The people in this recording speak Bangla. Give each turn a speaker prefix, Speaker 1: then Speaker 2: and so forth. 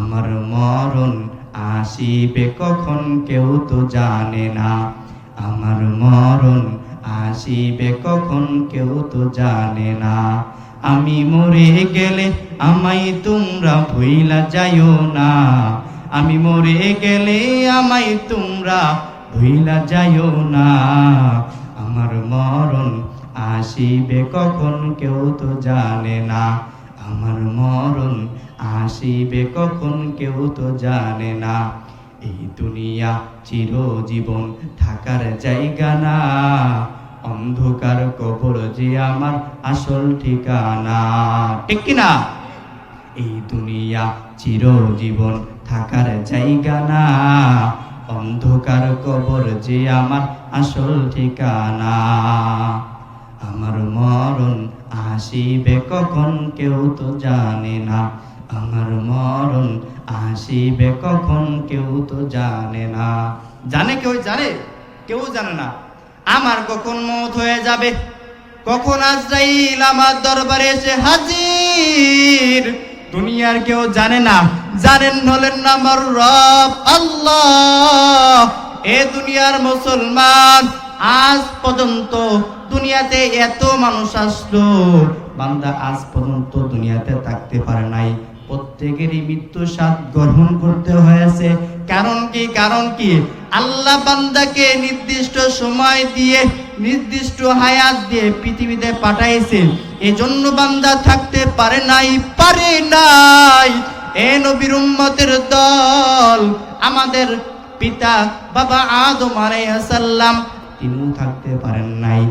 Speaker 1: আমার মরণ আসিবে কখন কেউ তো জানে না, আমার মরণ আসিবে কখন কেউ তো জানে না। আমি মরে গেলে আমায় তোমরা ভুইলা যাইও না, আমি মরে গেলে আমায় তোমরা ভুইলা যাইও না। আমার মরণ আসিবে কখন কেউ তো জানে না, আমার মরণ আসিবে কখন কেউ তো জানে না। এই দুনিয়া চিরজীবন থাকার জায়গা না, অন্ধকার কবর যে আমার আসল ঠিকানা। ঠিক কিনা? এই দুনিয়া চিরজীবন থাকার জায়গা না, অন্ধকার কবর যে আমার আসল ঠিকানা। আমার মরণ আসিবে কখন কেউ তো জানে না, আমার মরণ আসিবে কখন কেউ তো জানে না। জানে কেউ? জানে? কেউ জানে না। আমার কখন মওত হয়ে যাবে, কখন আজরাইল আমার দরবারে এসে হাজির, দুনিয়ার কেউ জানে না। জানেন হলেন আমার রব আল্লাহ। এ দুনিয়ার মুসলমান, আজ পর্যন্ত দুনিয়াতে এত মানুষ আসলো, বান্দা আজ পর্যন্ত দুনিয়াতে থাকতে পারে নাই। প্রত্যেকেরই মৃত্যু স্বাদ গ্রহণ করতে হয়েছে। কারণ কি? কারণ কি? আল্লাহ বান্দাকে নির্দিষ্ট সময় দিয়ে, নির্দিষ্ট হায়াত দিয়ে পৃথিবীতে পাঠাইছে। এজন্য বান্দা থাকতে পারে নাই, পারে নাই। এ নবীর উম্মতের দল, আমাদের পিতা বাবা আদম আলাইহিস সালাম, তিনিও থাকতে পারেন নাই।